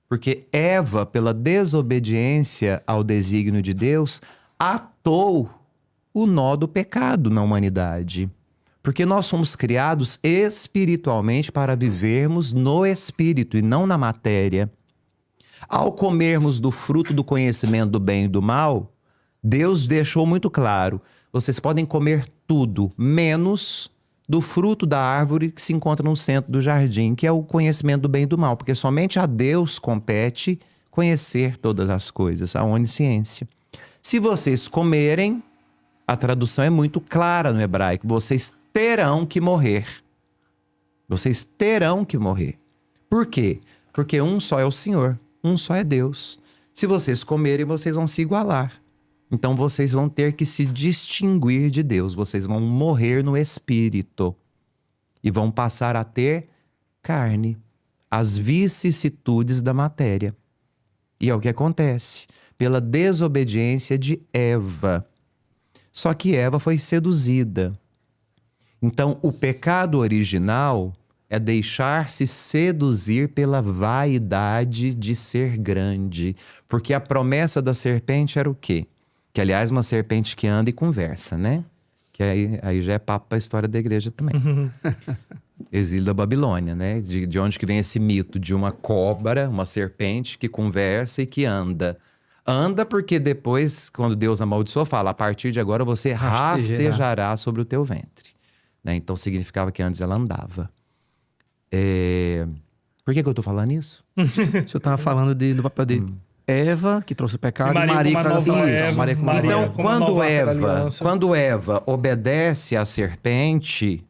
Porque Eva, pela desobediência ao desígnio de Deus, atou o nó do pecado na humanidade. Porque nós fomos criados espiritualmente para vivermos no espírito e não na matéria. Ao comermos do fruto do conhecimento do bem e do mal, Deus deixou muito claro: vocês podem comer tudo, menos do fruto da árvore que se encontra no centro do jardim, que é o conhecimento do bem e do mal, porque somente a Deus compete conhecer todas as coisas, a onisciência. Se vocês comerem, a tradução é muito clara no hebraico: vocês terão que morrer. Vocês terão que morrer. Por quê? Porque um só é o Senhor, um só é Deus. Se vocês comerem, vocês vão se igualar. Então vocês vão ter que se distinguir de Deus. Vocês vão morrer no espírito. E vão passar a ter carne. As vicissitudes da matéria. E é o que acontece. Pela desobediência de Eva. Só que Eva foi seduzida. Então o pecado original é deixar-se seduzir pela vaidade de ser grande. Porque a promessa da serpente era o quê? Que, aliás, uma serpente que anda e conversa, né? Que aí já é papo para a história da igreja também. Exílio da Babilônia, né? De onde que vem esse mito de uma cobra, uma serpente que conversa e que anda. Anda porque depois, quando Deus amaldiçoou, fala: a partir de agora você rastejará sobre o teu ventre. Né? Então significava que antes ela andava. Por que eu tô falando isso? O senhor estava falando do papel de Eva, que trouxe o pecado, e Maria que traz a salvação. Então, quando Eva obedece à serpente,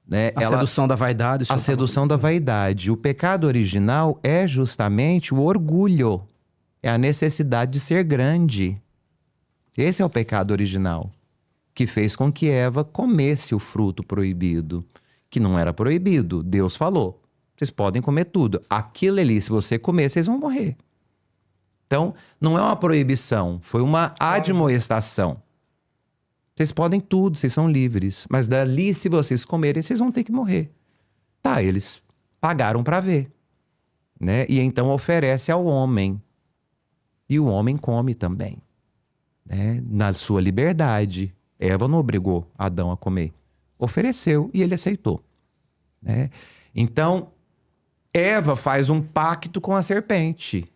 né, sedução da vaidade. A sedução da vaidade. O pecado original é justamente o orgulho. É a necessidade de ser grande. Esse é o pecado original, que fez com que Eva comesse o fruto proibido. Que não era proibido. Deus falou: vocês podem comer tudo. Aquilo ali, se você comer, vocês vão morrer. Então, não é uma proibição, foi uma admoestação. Vocês podem tudo, vocês são livres. Mas dali, se vocês comerem, vocês vão ter que morrer. Tá, eles pagaram para ver. Né? E então oferece ao homem. E o homem come também. Né? Na sua liberdade. Eva não obrigou Adão a comer. Ofereceu e ele aceitou. Né? Então, Eva faz um pacto com a serpente.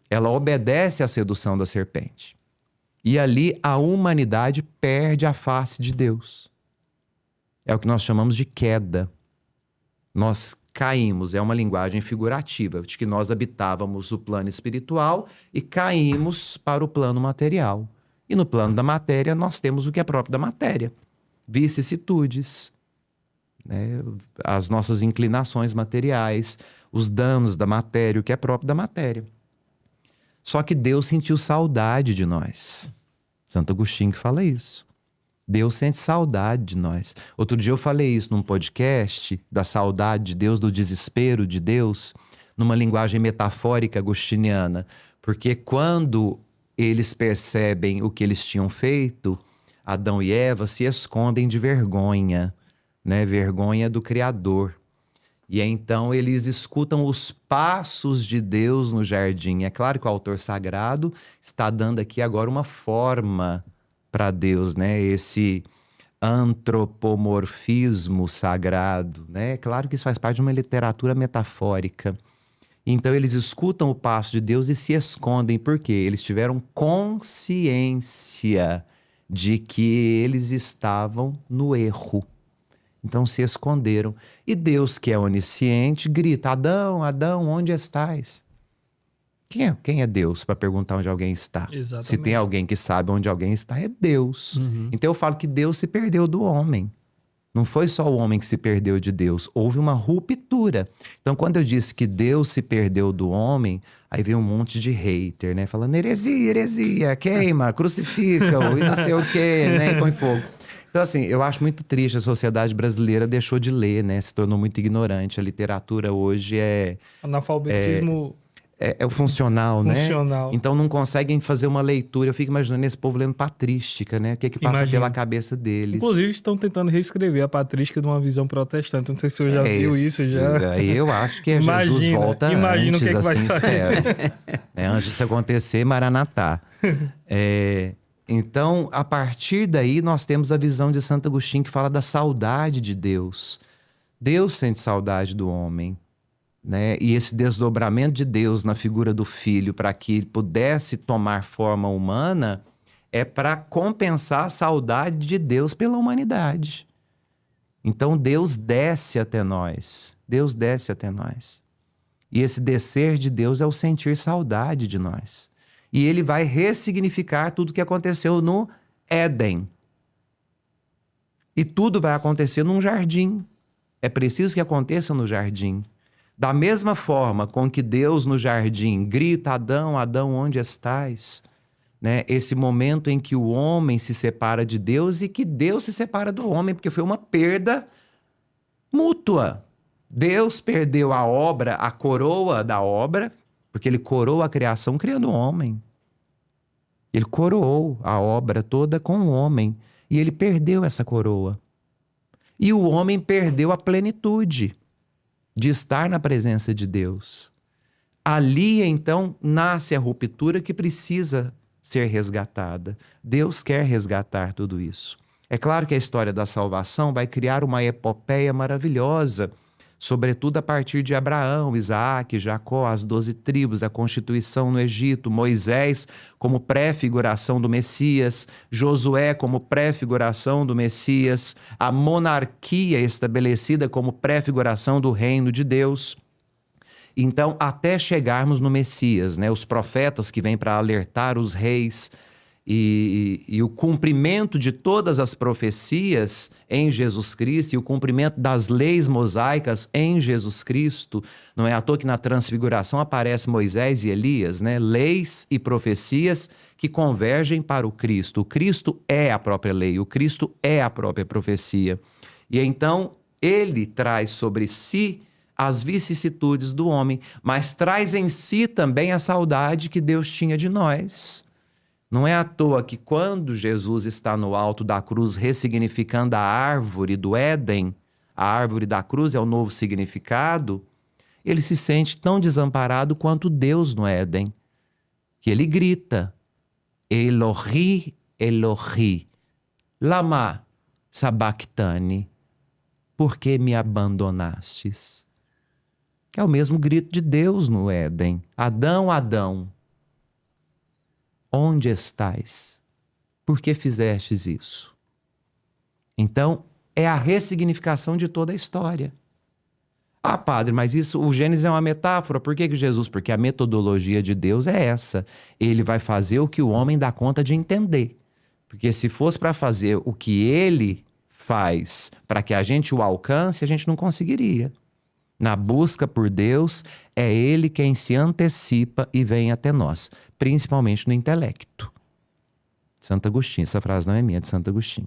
Ela obedece à sedução da serpente. E ali a humanidade perde a face de Deus. É o que nós chamamos de queda. Nós caímos, é uma linguagem figurativa, de que nós habitávamos o plano espiritual e caímos para o plano material. E no plano da matéria nós temos o que é próprio da matéria. Vicissitudes, né? As nossas inclinações materiais, os danos da matéria, o que é próprio da matéria. Só que Deus sentiu saudade de nós. Santo Agostinho que fala isso. Deus sente saudade de nós. Outro dia eu falei isso num podcast, da saudade de Deus, do desespero de Deus, numa linguagem metafórica agostiniana. Porque quando eles percebem o que eles tinham feito, Adão e Eva se escondem de vergonha, né? Vergonha do Criador. E então eles escutam os passos de Deus no jardim. É claro que o autor sagrado está dando aqui agora uma forma para Deus, né? Esse antropomorfismo sagrado, né? É claro que isso faz parte de uma literatura metafórica. Então eles escutam o passo de Deus e se escondem. Por quê? Eles tiveram consciência de que eles estavam no erro. Então se esconderam. E Deus, que é onisciente, grita: Adão, Adão, onde estás? Quem é Deus para perguntar onde alguém está? Exatamente. Se tem alguém que sabe onde alguém está, é Deus. Então eu falo que Deus se perdeu do homem. Não foi só o homem que se perdeu de Deus. Houve uma ruptura. Então quando eu disse que Deus se perdeu do homem, aí veio um monte de hater, né? Falando heresia, heresia, queima, crucifica-o e não sei o quê, né? E põe fogo. Então, assim, eu acho muito triste, a sociedade brasileira deixou de ler, né? Se tornou muito ignorante. A literatura hoje é... Analfabetismo é o funcional, né? Funcional. Então não conseguem fazer uma leitura. Eu fico imaginando esse povo lendo patrística, né? O que passa Imagina. pela cabeça deles. Inclusive, estão tentando reescrever a patrística de uma visão protestante. Não sei se você já viu isso. Já. Aí eu acho que Jesus volta imagina antes, o que vai assim, sair. espero. Antes disso acontecer, Maranatá. Então, a partir daí, nós temos a visão de Santo Agostinho que fala da saudade de Deus. Deus sente saudade do homem. Né? E esse desdobramento de Deus na figura do Filho para que ele pudesse tomar forma humana é para compensar a saudade de Deus pela humanidade. Então Deus desce até nós. Deus desce até nós. E esse descer de Deus é o sentir saudade de nós. E ele vai ressignificar tudo que aconteceu no Éden. E tudo vai acontecer num jardim. É preciso que aconteça no jardim. Da mesma forma com que Deus no jardim grita, Adão, Adão, onde estás? Né? Esse momento em que o homem se separa de Deus e que Deus se separa do homem, porque foi uma perda mútua. Deus perdeu a obra, a coroa da obra, porque ele coroou a criação criando o homem. Ele coroou a obra toda com o homem e ele perdeu essa coroa. E o homem perdeu a plenitude de estar na presença de Deus. Ali, então, nasce a ruptura que precisa ser resgatada. Deus quer resgatar tudo isso. É claro que a história da salvação vai criar uma epopeia maravilhosa, sobretudo a partir de Abraão, Isaac, Jacó, as 12 tribos, a constituição no Egito, Moisés como pré-figuração do Messias, Josué como pré-figuração do Messias, a monarquia estabelecida como pré-figuração do reino de Deus. Então, até chegarmos no Messias, né? Os profetas que vêm para alertar os reis e o cumprimento de todas as profecias em Jesus Cristo e o cumprimento das leis mosaicas em Jesus Cristo. Não é à toa que na transfiguração aparece Moisés e Elias, né? Leis e profecias que convergem para o Cristo. O Cristo é a própria lei, o Cristo é a própria profecia. E então ele traz sobre si as vicissitudes do homem, mas traz em si também a saudade que Deus tinha de nós. Não é à toa que quando Jesus está no alto da cruz ressignificando a árvore do Éden, a árvore da cruz é o novo significado, ele se sente tão desamparado quanto Deus no Éden, que ele grita, Elohi, Elohi, lama sabachthani, por que me abandonastes? Que é o mesmo grito de Deus no Éden, Adão, Adão, onde estás? Por que fizestes isso? Então, é a ressignificação de toda a história. Ah, padre, mas isso, o Gênesis é uma metáfora. Por que Jesus? Porque a metodologia de Deus é essa. Ele vai fazer o que o homem dá conta de entender. Porque se fosse para fazer o que ele faz para que a gente o alcance, a gente não conseguiria. Na busca por Deus, é ele quem se antecipa e vem até nós, principalmente no intelecto. Santo Agostinho, essa frase não é minha, é de Santo Agostinho.